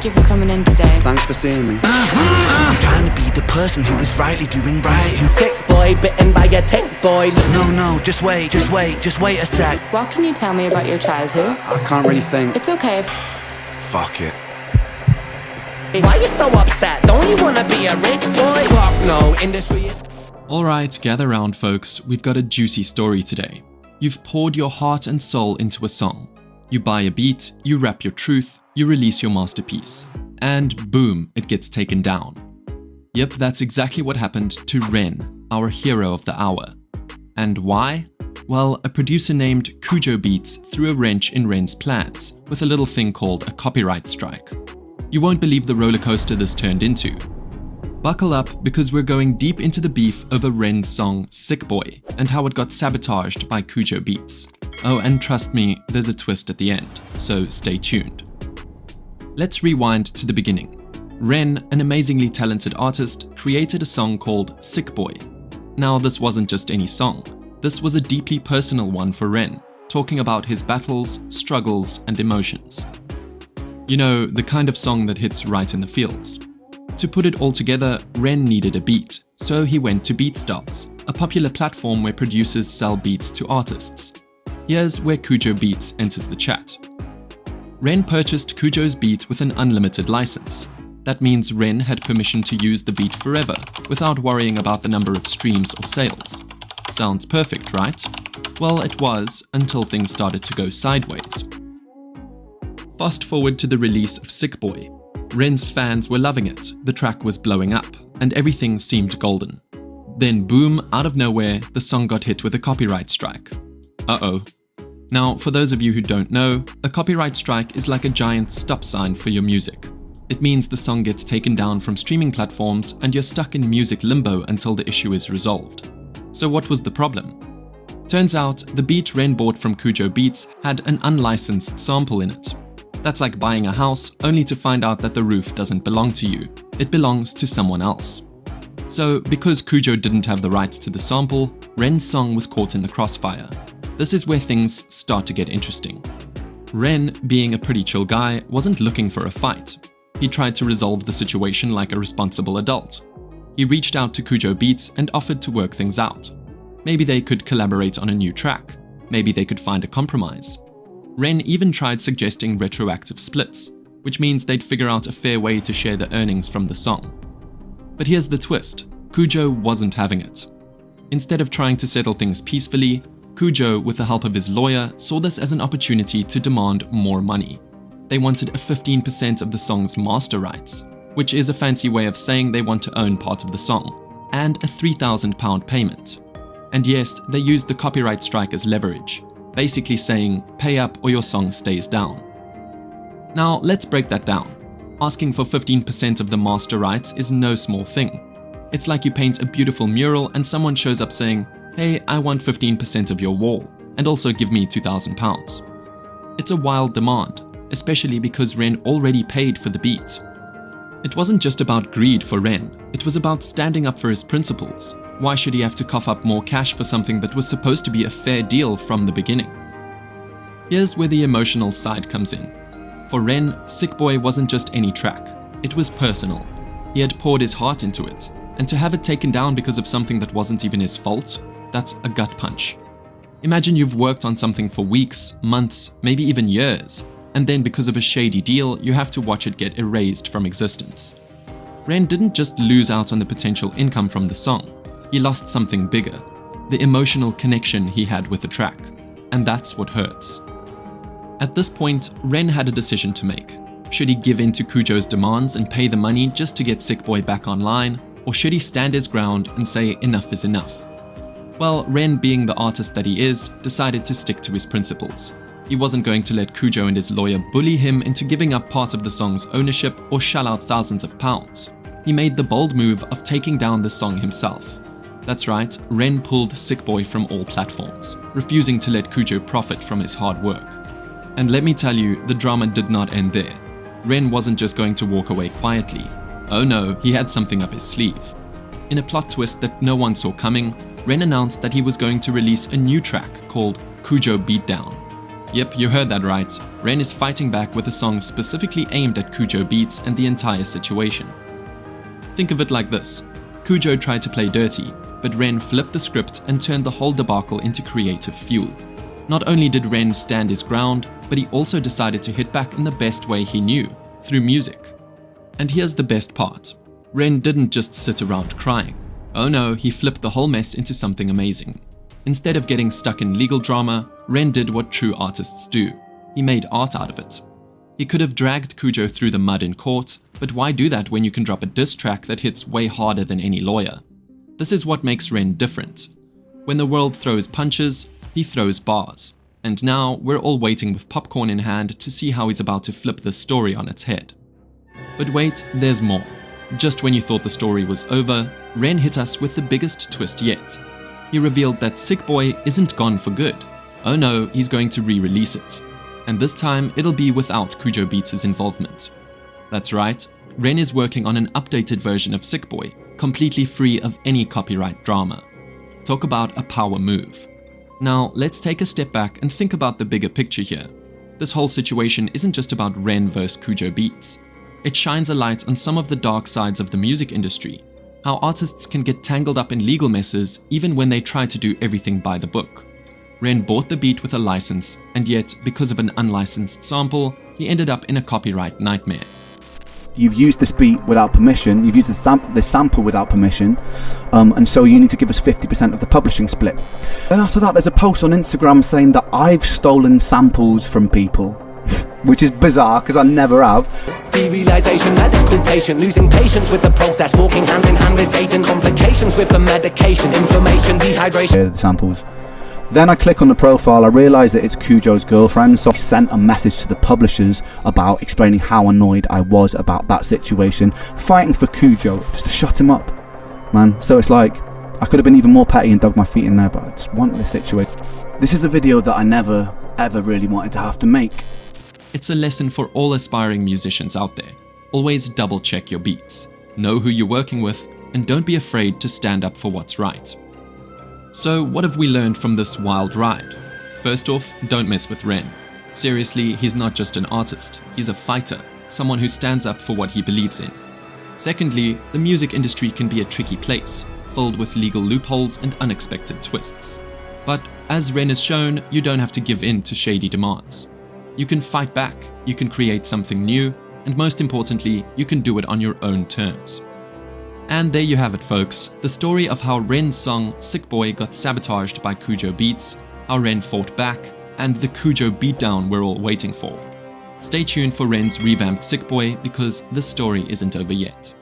Thank you for coming in today. Thanks for seeing me. Trying to be the person who is rightly doing right. Who's sick boy, bitten by a tick boy. No, just wait a sec. What can you tell me about your childhood? I can't really think. It's okay. Fuck it. Why you so upset? Don't you wanna be a rich boy? Fuck no, industry is... Alright, gather round folks, we've got a juicy story today. You've poured your heart and soul into a song. You buy a beat, you rap your truth, you release your masterpiece. And boom, it gets taken down. Yep, that's exactly what happened to Ren, our hero of the hour. And why? Well, a producer named KUJOBEATS threw a wrench in Ren's plans with a little thing called a copyright strike. You won't believe the roller coaster this turned into. Buckle up because we're going deep into the beef over Ren's song Sick Boi and how it got sabotaged by KUJOBEATS. Oh, and trust me, there's a twist at the end, so stay tuned. Let's rewind to the beginning. Ren, an amazingly talented artist, created a song called Sick Boi. Now, this wasn't just any song. This was a deeply personal one for Ren, talking about his battles, struggles, and emotions. You know, the kind of song that hits right in the feels. To put it all together, Ren needed a beat, so he went to BeatStars, a popular platform where producers sell beats to artists. Here's where KUJOBEATS enters the chat. Ren purchased Kujo's beat with an unlimited license. That means Ren had permission to use the beat forever, without worrying about the number of streams or sales. Sounds perfect, right? Well, it was, until things started to go sideways. Fast forward to the release of Sick Boi. Ren's fans were loving it, the track was blowing up, and everything seemed golden. Then boom, out of nowhere, the song got hit with a copyright strike. Uh-oh. Now, for those of you who don't know, a copyright strike is like a giant stop sign for your music. It means the song gets taken down from streaming platforms and you're stuck in music limbo until the issue is resolved. So what was the problem? Turns out, the beat Ren bought from KUJOBEATS had an unlicensed sample in it. That's like buying a house only to find out that the roof doesn't belong to you, it belongs to someone else. So, because Kujo didn't have the rights to the sample, Ren's song was caught in the crossfire. This is where things start to get interesting. Ren, being a pretty chill guy, wasn't looking for a fight. He tried to resolve the situation like a responsible adult. He reached out to KUJOBEATS and offered to work things out. Maybe they could collaborate on a new track. Maybe they could find a compromise. Ren even tried suggesting retroactive splits, which means they'd figure out a fair way to share the earnings from the song. But here's the twist, Kujo wasn't having it. Instead of trying to settle things peacefully, Kujo, with the help of his lawyer, saw this as an opportunity to demand more money. They wanted a 15% of the song's master rights, which is a fancy way of saying they want to own part of the song, and a £3,000 payment. And yes, they used the copyright strike as leverage, basically saying, pay up or your song stays down. Now, let's break that down. Asking for 15% of the master rights is no small thing. It's like you paint a beautiful mural and someone shows up saying, hey, I want 15% of your wall, and also give me £2,000. It's a wild demand, especially because Ren already paid for the beat. It wasn't just about greed for Ren, it was about standing up for his principles. Why should he have to cough up more cash for something that was supposed to be a fair deal from the beginning? Here's where the emotional side comes in. For Ren, Sick Boi wasn't just any track, it was personal. He had poured his heart into it, and to have it taken down because of something that wasn't even his fault, that's a gut punch. Imagine you've worked on something for weeks, months, maybe even years, and then because of a shady deal, you have to watch it get erased from existence. Ren didn't just lose out on the potential income from the song, he lost something bigger, the emotional connection he had with the track, and that's what hurts. At this point, Ren had a decision to make. Should he give in to Kujo's demands and pay the money just to get Sick Boi back online, or should he stand his ground and say enough is enough? Well, Ren, being the artist that he is, decided to stick to his principles. He wasn't going to let Kujo and his lawyer bully him into giving up part of the song's ownership or shell out thousands of pounds. He made the bold move of taking down the song himself. That's right, Ren pulled Sick Boi from all platforms, refusing to let Kujo profit from his hard work. And let me tell you, the drama did not end there. Ren wasn't just going to walk away quietly. Oh no, he had something up his sleeve. In a plot twist that no one saw coming, Ren announced that he was going to release a new track called Kujo Beatdown. Yep, you heard that right. Ren is fighting back with a song specifically aimed at KUJOBEATS and the entire situation. Think of it like this. Kujo tried to play dirty, but Ren flipped the script and turned the whole debacle into creative fuel. Not only did Ren stand his ground, but he also decided to hit back in the best way he knew, through music. And here's the best part. Ren didn't just sit around crying. Oh no, he flipped the whole mess into something amazing. Instead of getting stuck in legal drama, Ren did what true artists do. He made art out of it. He could have dragged Kujo through the mud in court, but why do that when you can drop a diss track that hits way harder than any lawyer? This is what makes Ren different. When the world throws punches, he throws bars. And now we're all waiting with popcorn in hand to see how he's about to flip this story on its head. But wait, there's more. Just when you thought the story was over, Ren hit us with the biggest twist yet. He revealed that Sick Boi isn't gone for good. Oh no, he's going to re-release it. And this time, it'll be without KUJOBEATS' involvement. That's right, Ren is working on an updated version of Sick Boi, completely free of any copyright drama. Talk about a power move. Now, let's take a step back and think about the bigger picture here. This whole situation isn't just about Ren versus KUJOBEATS. It shines a light on some of the dark sides of the music industry, how artists can get tangled up in legal messes even when they try to do everything by the book. Ren bought the beat with a license, and yet, because of an unlicensed sample, he ended up in a copyright nightmare. You've used this beat without permission, you've used this sample without permission, and so you need to give us 50% of the publishing split. Then after that, there's a post on Instagram saying that I've stolen samples from people, which is bizarre because I never have. Derealization, medical patient, losing patience with the process, walking hand in hand with Satan, complications with the medication, inflammation, dehydration. The samples. Then I click on the profile, I realise that it's Kujo's girlfriend, so I sent a message to the publishers about explaining how annoyed I was about that situation, fighting for Kujo, just to shut him up, man. So it's like, I could have been even more petty and dug my feet in there, but I just want this situation. This is a video that I never, ever really wanted to have to make. It's a lesson for all aspiring musicians out there. Always double check your beats, know who you're working with, and don't be afraid to stand up for what's right. So what have we learned from this wild ride? First off, don't mess with Ren. Seriously, he's not just an artist, he's a fighter, someone who stands up for what he believes in. Secondly, the music industry can be a tricky place, filled with legal loopholes and unexpected twists. But as Ren has shown, you don't have to give in to shady demands. You can fight back, you can create something new, and most importantly, you can do it on your own terms. And there you have it, folks, the story of how Ren's song Sick Boi got sabotaged by KUJOBEATS, how Ren fought back, and the Kujo beatdown we're all waiting for. Stay tuned for Ren's revamped Sick Boi because this story isn't over yet.